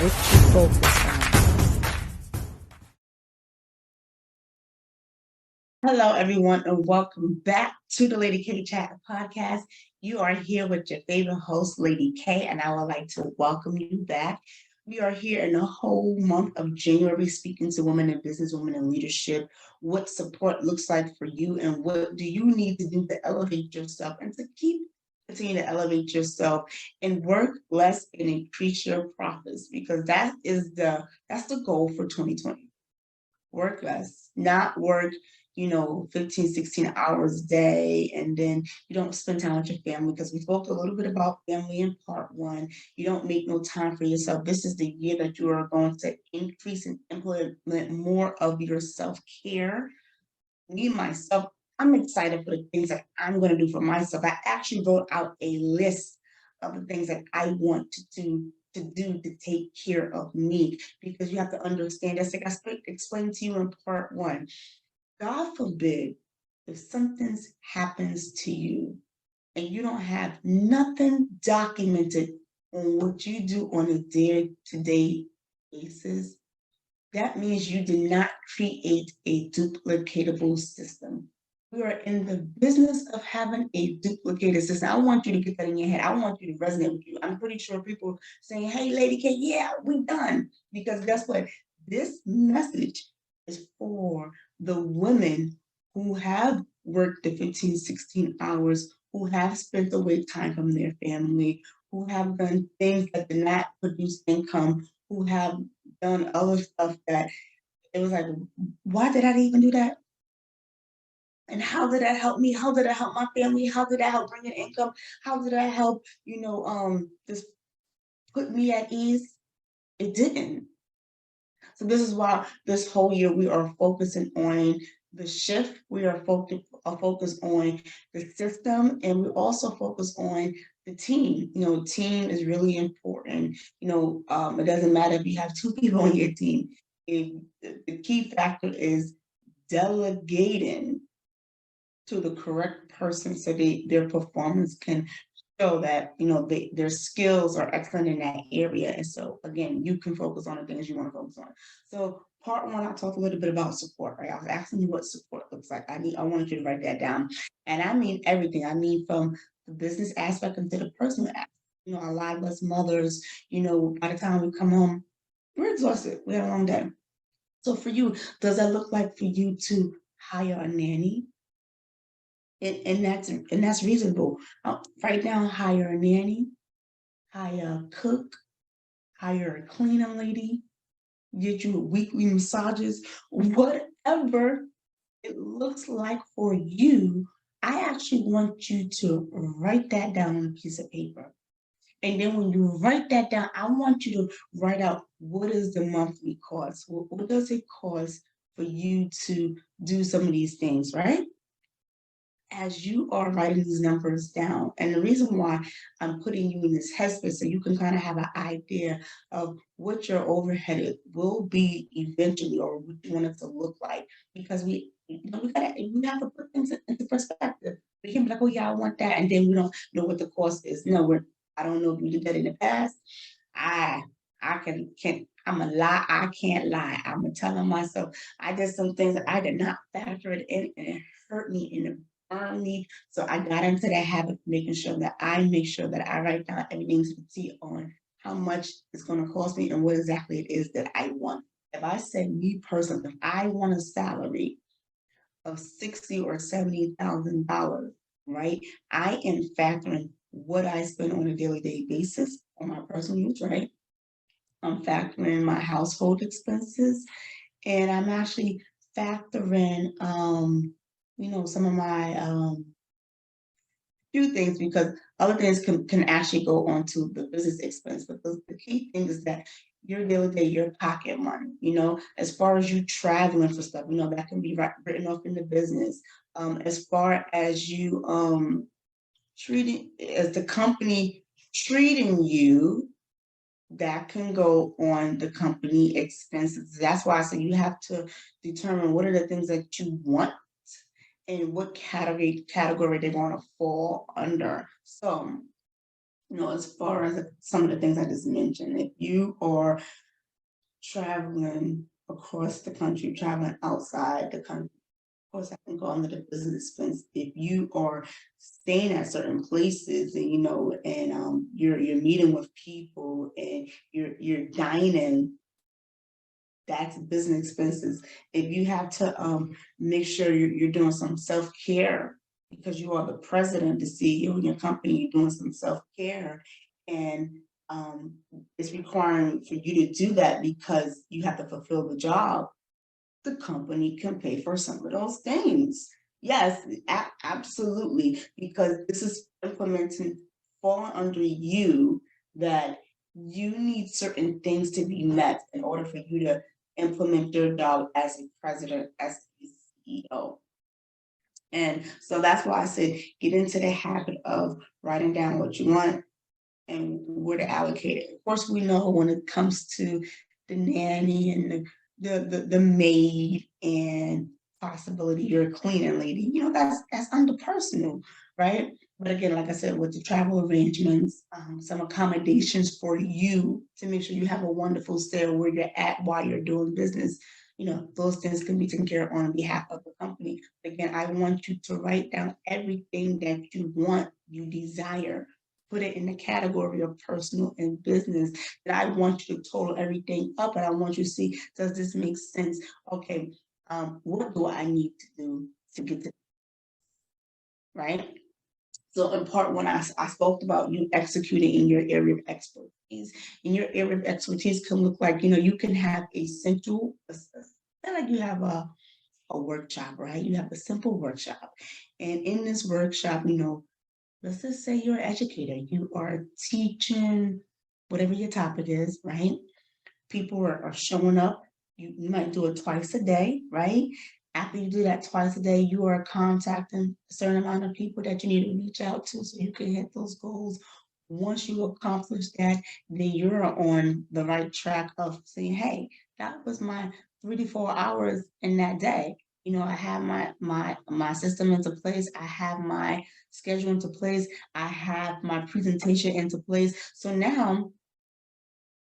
what you focus on. Hello, everyone, and welcome back to the Lady K Chat podcast. You are here with your favorite host, Lady K, and I would like to welcome you back. We are here in the whole month of January speaking to women in business, women in leadership, what support looks like for you, and what do you need to do to elevate yourself and to continue to elevate yourself and work less and increase your profits, because that's the goal for 2020. Work less, not work 15, 16 hours a day, and then you don't spend time with your family, because we spoke a little bit about family in part one. You don't make no time for yourself. This is the year that you are going to increase and implement more of your self-care. Me, myself, I'm excited for the things that I'm going to do for myself. I actually wrote out a list of the things that I want to take care of me, because you have to understand, that's like I explained to you in part one. God forbid if something happens to you and you don't have nothing documented on what you do on a day-to-day basis, that means you did not create a duplicatable system. We are in the business of having a duplicated system. I want you to get that in your head. I want you to resonate with you. I'm pretty sure people saying, hey, Lady K, yeah, we done. Because guess what? This message is for the women who have worked the 15, 16 hours, who have spent away time from their family, who have done things that did not produce income, who have done other stuff that it was like, why did I even do that? And how did that help me? How did that help my family? How did that help bring in income? How did that help, just put me at ease? It didn't. So this is why this whole year we are focusing on the shift. We are focused on the system, and we also focus on the team. Team is really important. It doesn't matter if you have two people on your team. The key factor is delegating to the correct person so their performance can show that their skills are excellent in that area. And so again, you can focus on the things you want to focus on. So part one, I talked a little bit about support, right? I was asking you what support looks like. I wanted you to write that down. And I mean everything. I mean from the business aspect into the personal aspect. A lot of us mothers, by the time we come home, we're exhausted. We had a long day. So for you, does that look like for you to hire a nanny? And that's reasonable. Right now, hire a nanny, hire a cook, hire a cleaning lady, get you weekly massages, whatever it looks like for you. I actually want you to write that down on a piece of paper. And then when you write that down, I want you to write out, what is the monthly cost? What does it cost for you to do some of these things, right? As you are writing these numbers down. And the reason why I'm putting you in this headspace, so you can kind of have an idea of what your overhead will be eventually, or what you want it to look like. Because we have to put things into perspective. We can be like, oh yeah, I want that, and then we don't know what the cost is. No, I don't know if you did that in the past. I can't. I'm a lie. I can't lie. I'm gonna tell myself I did some things that I did not factor it in, and it hurt me in the burn me. So I got into that habit of making sure that I make sure that I write down everything to the T on how much it's going to cost me and what exactly it is that I want. If I say me personally, if I want a salary of $60,000 or $70,000, right? I am factoring what I spend on a daily day basis on my personal use, right? I'm factoring my household expenses, and I'm actually factoring some of my few things, because other things can actually go onto the business expense. But the key thing is that your daily day, your pocket money, as far as you traveling for stuff, that can be written off in the business. As far as you treating, as the company treating you, that can go on the company expenses. That's why I say you have to determine what are the things that you want and what category they want to fall under. So as far as some of the things I just mentioned, if you are traveling across the country, traveling outside the country, of course, I can go under the business expense. If you are staying at certain places and you're meeting with people and you're dining, that's business expenses. If you have to make sure you're doing some self-care because you are the president, the CEO in your company, you're doing some self-care, and um, it's requiring for you to do that because you have to fulfill the job, the company can pay for some of those things. Yes, absolutely, because this is implementing falling under you, that you need certain things to be met in order for you to implement your job as a president, as a CEO. And so that's why I said get into the habit of writing down what you want and where to allocate it. Of course, we know when it comes to the nanny and the maid and possibility you're a cleaning lady, that's under personal, right? But again, like I said, with the travel arrangements, some accommodations for you to make sure you have a wonderful stay where you're at while you're doing business. Those things can be taken care of on behalf of the company. Again, I want you to write down everything that you want, you desire, put it in the category of personal and business. And I want you to total everything up, and I want you to see, does this make sense? Okay, what do I need to do to get to, right? So in part one, I spoke about you executing in your area of expertise. In your area of expertise can look like, you can have a central, like you have a workshop, right? You have a simple workshop. And in this workshop, let's just say you're an educator, you are teaching whatever your topic is, right? People are showing up. You might do it twice a day, right? After you do that twice a day, you are contacting a certain amount of people that you need to reach out to so you can hit those goals. Once you accomplish that, then you're on the right track of saying, hey, that was my 3 to 4 hours in that day. I have my system into place. I have my schedule into place. I have my presentation into place. So now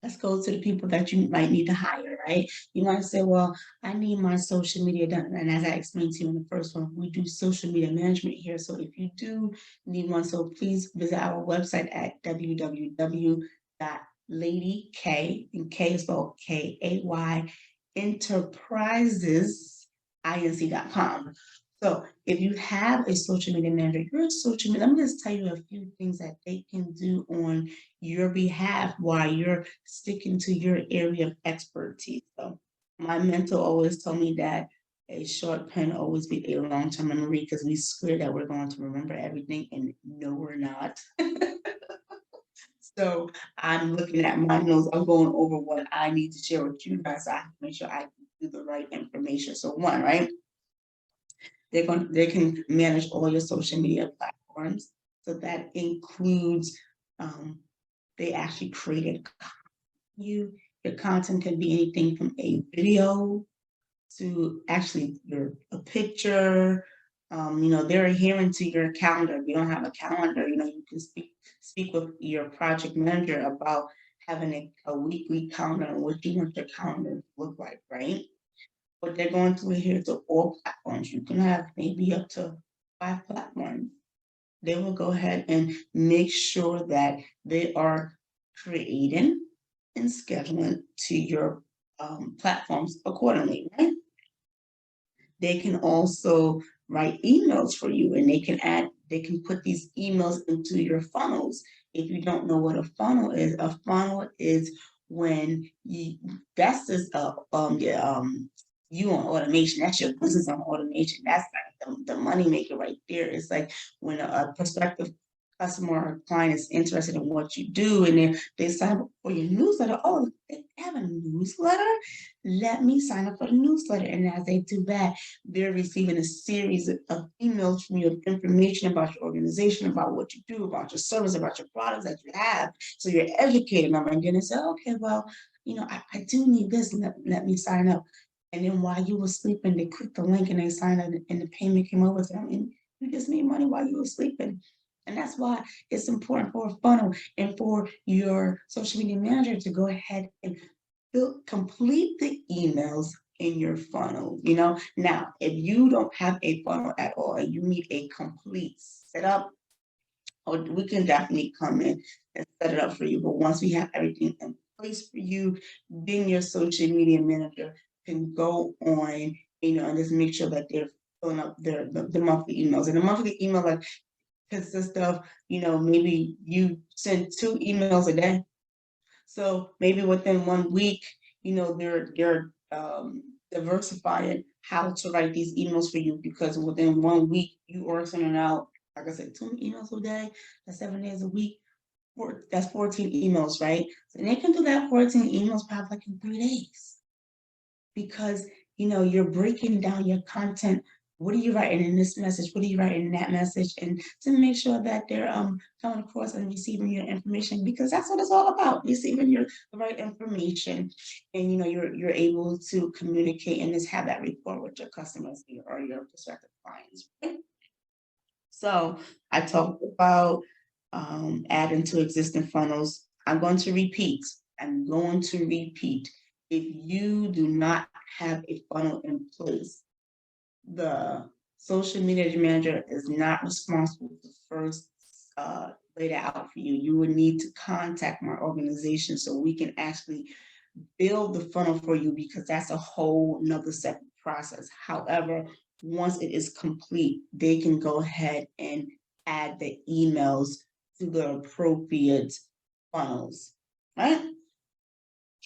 let's go to the people that you might need to hire, right? You might say, well, I need my social media done. And as I explained to you in the first one, we do social media management here. So if you do need one, so please visit our website at www.ladyk, and K is spelled Kay, enterprises, inc.com. So if you have a social media manager, your social media, let me just tell you a few things that they can do on your behalf while you're sticking to your area of expertise. So my mentor always told me that a short pen always be a long-term memory, because we swear that we're going to remember everything, and no, we're not. So I'm looking at my notes. I'm going over what I need to share with you guys. So I have to make sure I do the right information. So one, right? They can manage all your social media platforms. So that includes they actually created you. Your content can be anything from a video to actually a picture. They're adhering to your calendar. If you don't have a calendar, you can speak with your project manager about having a weekly calendar and what you want your calendar to look like, right? But they're going to adhere to all platforms. You can have maybe up to 5 platforms. They will go ahead and make sure that they are creating and scheduling to your platforms accordingly, right? They can also write emails for you, and they can put these emails into your funnels. If you don't know what a funnel is when that's just you on automation. That's your business on automation. That's like the money maker right there. It's like when a prospective customer or client is interested in what you do, and they sign up for your newsletter. Oh, they have a newsletter? Let me sign up for the newsletter. And as they do that, they're receiving a series of emails from you of information about your organization, about what you do, about your service, about your products that you have. So you're educating them, and then they say, okay, well, I do need this. Let me sign up. And then while you were sleeping, they clicked the link and they signed up, and the payment came over to them. And you just made money while you were sleeping. And that's why it's important for a funnel and for your social media manager to go ahead and complete the emails in your funnel. Now, if you don't have a funnel at all and you need a complete setup, we can definitely come in and set it up for you. But once we have everything in place for you, then your social media manager can go on, and just make sure that they're filling up the monthly emails. And the monthly email like consists of, maybe you send 2 emails a day. So maybe within 1 week, they're diversifying how to write these emails for you, because within 1 week you are sending out, like I said, 2 emails a day. That's 7 days a week. That's 14 emails, right? So they can do that 14 emails probably like in 3 days, because you're breaking down your content. What are you writing in this message? What are you writing in that message? And to make sure that they're coming across and receiving your information, because that's what it's all about, receiving the right information. And you're able to communicate and just have that rapport with your customers or your prospective clients, right? So I talked about adding to existing funnels. I'm going to repeat. If you do not have a funnel in place, the social media manager is not responsible to first lay that out for you. You would need to contact my organization so we can actually build the funnel for you, because that's a whole nother separate process. However, once it is complete, they can go ahead and add the emails to the appropriate funnels, right?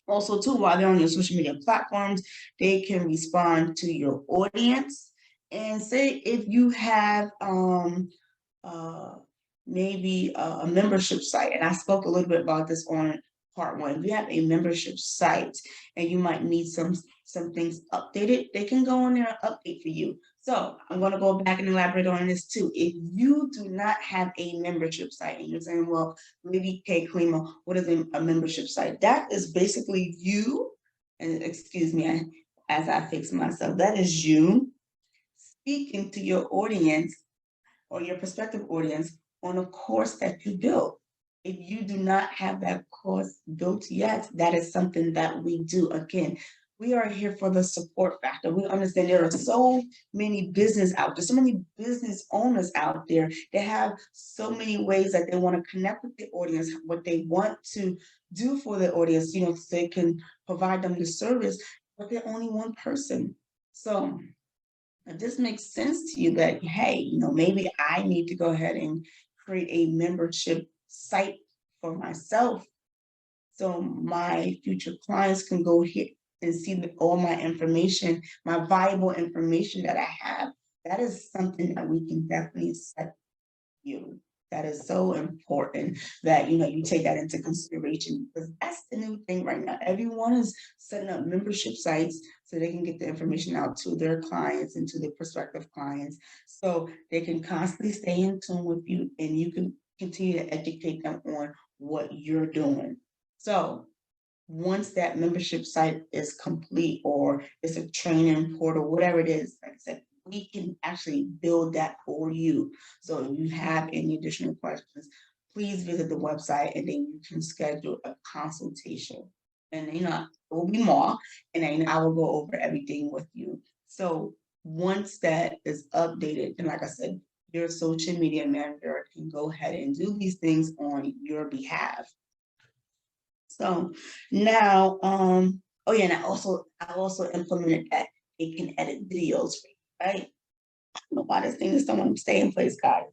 Also, too, while they're on your social media platforms, they can respond to your audience. And say if you have maybe a membership site, and I spoke a little bit about this on part 1. If you have a membership site and you might need some things updated, they can go on there and update for you. So I'm going to go back and elaborate on this too. If you do not have a membership site and you're saying, well, maybe Kay Klima, what is a membership site? That is basically you, and excuse me as I fix myself, that is you speaking to your audience or your prospective audience on a course that you built. If you do not have that course built yet, that is something that we do. Again, we are here for the support factor. We understand there are so many business owners out there that have so many ways that they want to connect with the audience, what they want to do for the audience, so they can provide them the service, but they're only one person. So if this makes sense to you that, hey, maybe I need to go ahead and create a membership site for myself so my future clients can go here and see all my information, my valuable information that I have, that is something that we can definitely set you. That is so important that you take that into consideration, because that's the new thing right now. Everyone is setting up membership sites so they can get the information out to their clients and to their prospective clients, so they can constantly stay in tune with you and you can continue to educate them on what you're doing. So once that membership site is complete, or it's a training portal, whatever it is, like I said, we can actually build that for you. So if you have any additional questions, please visit the website and then you can schedule a consultation. And it will be more, and then I will go over everything with you. So once that is updated, and like I said, your social media manager can go ahead and do these things on your behalf. So now, oh yeah, and I also implemented that it can edit videos, right? I don't know why this thing is someone stay in place, guys.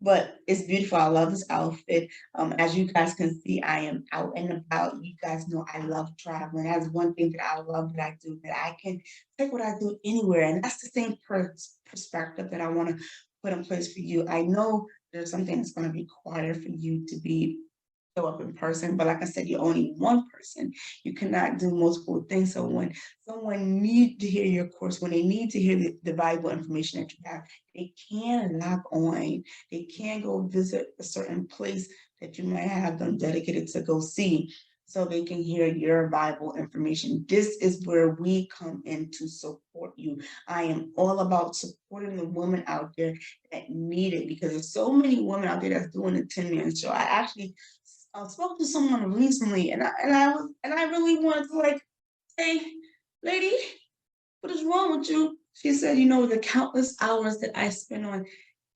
But it's beautiful. I love this outfit. As you guys can see, I am out and about. You guys know I love traveling. That's one thing that I love that I do, that I can take what I do anywhere. And that's the same perspective that I want to put in place for you. I know there's something that's going to require for you to show up in person, but like I said, you're only one person. You cannot do multiple things. So when someone needs to hear your course, when they need to hear the valuable information that you have, they can log on. They can go visit a certain place that you might have them dedicated to go see. so they can hear your Bible information. This is where we come in to support you. I am all about supporting the women out there that need it, because there's so many women out there that's doing the 10-man show. I actually spoke to someone recently, and I really wanted to, like, hey, lady, what is wrong with you? She said, the countless hours that I spend on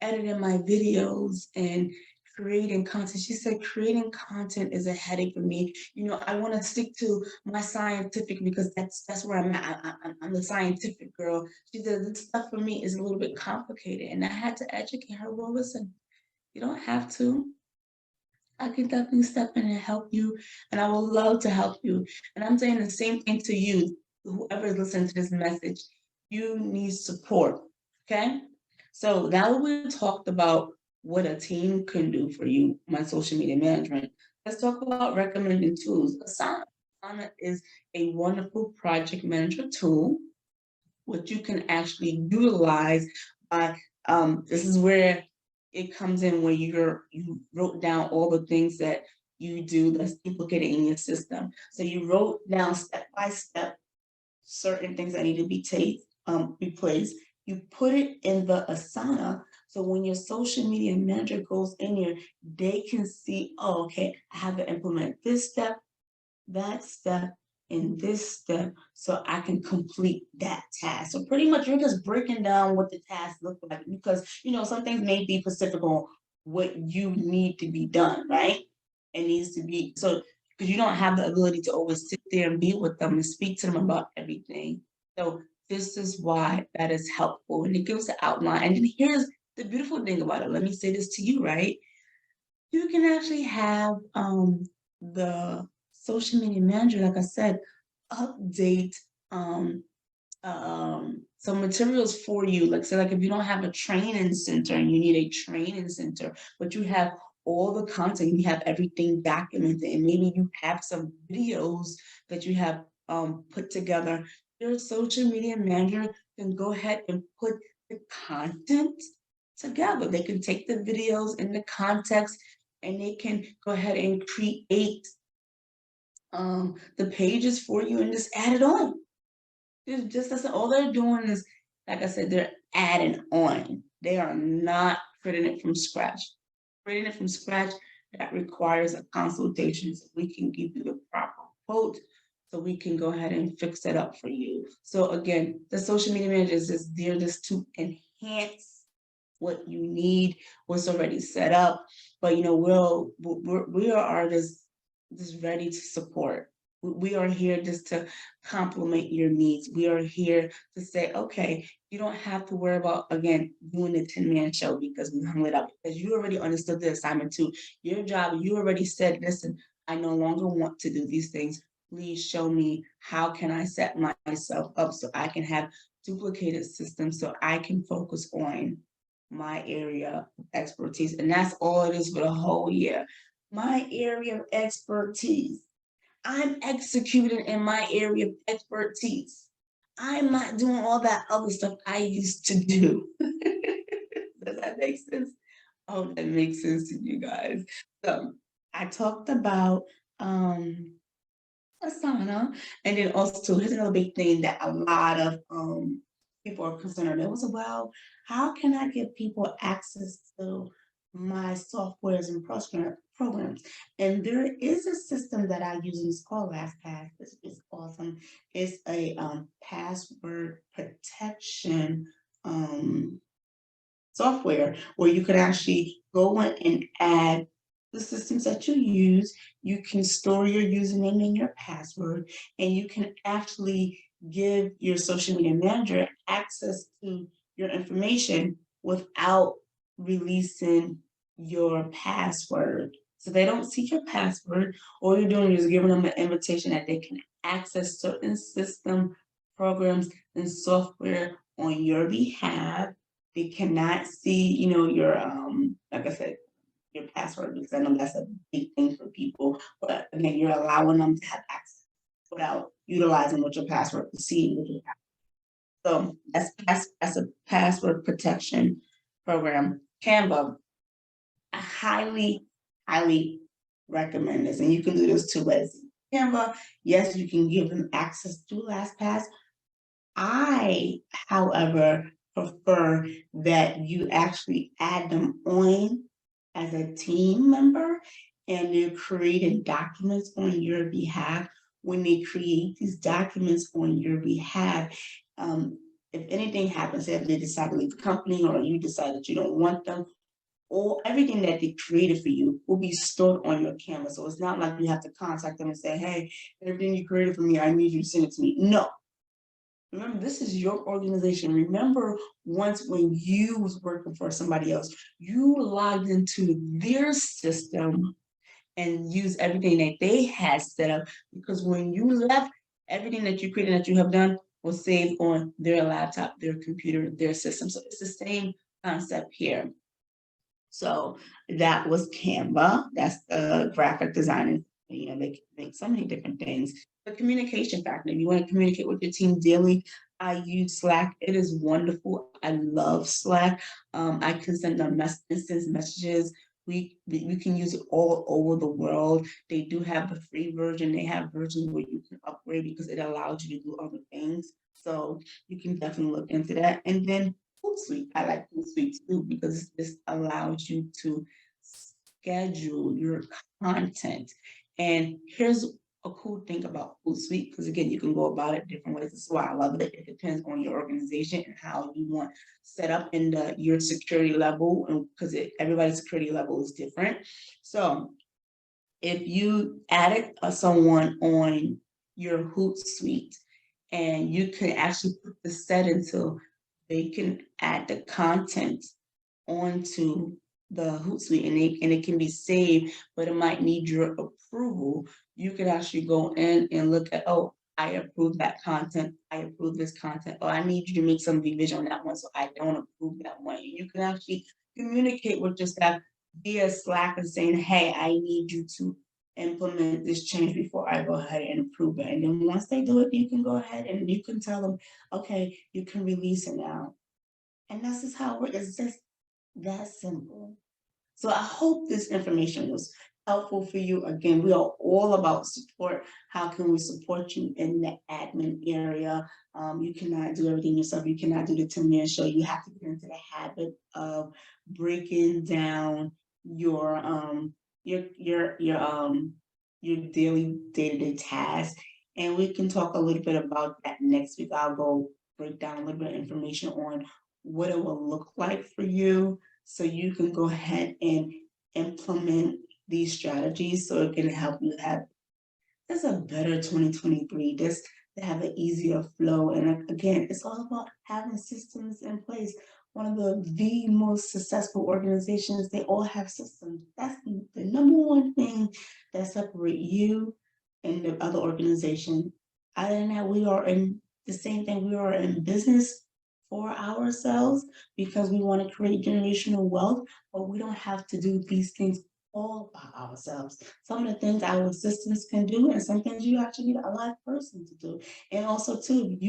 editing my videos and creating content. She said, creating content is a headache for me. I want to stick to my scientific, because that's where I'm at. I'm the scientific girl. She said, this stuff for me is a little bit complicated. And I had to educate her. Well, listen, you don't have to. I can definitely step in and help you, and I would love to help you. And I'm saying the same thing to you, whoever is listening to this message. You need support, okay? So now that we've talked about what a team can do for you, my social media management, let's talk about recommending tools. Asana. Asana is a wonderful project manager tool, which you can actually utilize by, this is where it comes in, where you wrote down all the things that you do that's duplicated in your system. So you wrote down step by step certain things that need to be replaced. You put it in the Asana, so when your social media manager goes in here, they can see, oh, okay, I have to implement this step, that step, and this step, so I can complete that task. So pretty much you're just breaking down what the task looks like, because some things may be specific on what you need to be done, right? It needs to be so, because you don't have the ability to always sit there and be with them and speak to them about everything. So this is why that is helpful, and it gives an outline. And then here's the beautiful thing about it. Let me say this to you, right? You can actually have the social media manager, like I said, update some materials for you. Like, say, like if you don't have a training center and you need a training center, but you have all the content, you have everything documented, and maybe you have some videos that you have put together, your social media manager can go ahead and put the content together. They can take the videos and the context, and they can go ahead and create the pages for you and just add it on. It's just that's all they're doing is, like I said, they're adding on. They are not creating it from scratch. Creating it from scratch, that requires a consultation, so we can give you the proper quote, so we can go ahead and fix that up for you. So again, the social media manager is just there just to enhance what you need, what's already set up. But we are just ready to support. We are here just to complement your needs. We are here to say, okay, you don't have to worry about, again, doing the 10-man show because we hung it up, because you already understood the assignment too. Your job, you already said, listen, I no longer want to do these things. Please show me how can I set myself up so I can have duplicated systems, so I can focus on my area of expertise. And that's all it is for the whole year. My area of expertise. I'm executing in my area of expertise. I'm not doing all that other stuff I used to do. Does that make sense? Oh, that makes sense to you guys. So I talked about Asana, and then also here's another big thing that a lot of people are concerned about. Was, well, how can I give people access to my softwares and programs? And there is a system that I use, and it's called LastPass. It's awesome. It's a password protection software where you can actually go in and add the systems that you use. You can store your username and your password, and you can actually give your social media manager access to your information without releasing your password. So they don't see your password. All you're doing is giving them an invitation that they can access certain system, programs, and software on your behalf. They cannot see, your like I said, your password, because I know that's a big thing for people. But again, you're allowing them to have access without utilizing what your password to see what you have. So that's a password protection program. Canva, I highly, highly recommend this, and you can do this too, Leslie. Canva, yes, you can give them access to LastPass. I, however, prefer that you actually add them on as a team member and they're creating documents on your behalf. When they create these documents on your behalf, um, if anything happens, if they decide to leave the company or you decide that you don't want them, all everything that they created for you will be stored on your Canvas. So it's not like you have to contact them and say, hey, everything you created for me, I need you to send it to me. No. Remember, this is your organization. Remember, once when you was working for somebody else, you logged into their system and used everything that they had set up, because when you left, everything that you created that you have done was saved on their laptop, their computer, their system. So it's the same concept here. So that was Canva. That's the graphic design. They can make so many different things. The communication factor. If you want to communicate with your team daily, I use Slack. It is wonderful. I love Slack. I can send them instant messages. We can use it all over the world. They do have the free version. They have versions where you can upgrade because it allows you to do other things. So you can definitely look into that. And then Hootsuite. I like Hootsuite too because this allows you to schedule your content. And here's a cool thing about Hootsuite, because again, you can go about it different ways. This is why I love it. It depends on your organization and how you want set up in your security level, and because everybody's security level is different. So if you added someone on your Hootsuite, and you can actually put the setting so they can add the content onto the Hootsuite, and it can be saved, but it might need your approval. You could actually go in and look at, oh, I approve that content, I approve this content, or I need you to make some revision on that one, so I don't approve that one. You can actually communicate with your staff via Slack and saying, hey, I need you to implement this change before I go ahead and approve it. And then once they do it, you can go ahead and you can tell them, okay, you can release it now. And that's just how it works. It's just that simple. So I hope this information was helpful for you. Again, we are all about support. How can we support you in the admin area? You cannot do everything yourself. You cannot do the 10-man show. You have to get into the habit of breaking down your daily day-to-day tasks. And we can talk a little bit about that next week. I'll go break down a little bit of information on what it will look like for you, so you can go ahead and implement these strategies so it can help you have just a better 2023, just to have an easier flow. And again, it's all about having systems in place. One of the most successful organizations, they all have systems. That's the number one thing that separates you and the other organization. Other than that, we are in the same thing. We are in business for ourselves because we want to create generational wealth, but we don't have to do these things all by ourselves. Some of the things our assistants can do, and some things you actually need a live person to do. And also, too, if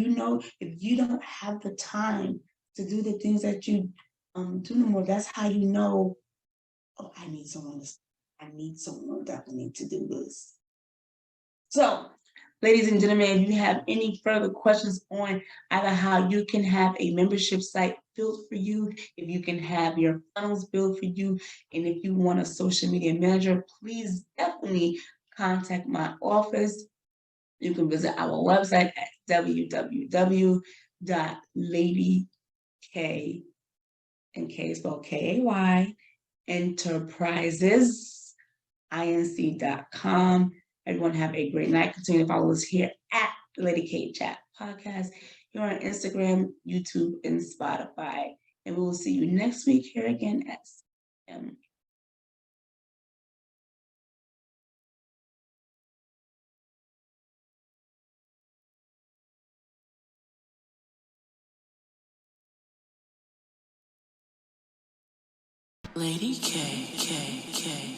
you don't have the time to do the things that you do no more, that's how you know, oh, I need someone definitely to do this. So, ladies and gentlemen, if you have any further questions on either how you can have a membership site built for you, if you can have your funnels built for you, and if you want a social media manager, please definitely contact my office. You can visit our website at www.ladyk, and K is spelled K-A-Y, enterprises.inc.com. Everyone have a great night. Continue to follow us here at Lady K Chat Podcast. You're on Instagram, YouTube, and Spotify. And we will see you next week here again at CM. Lady K.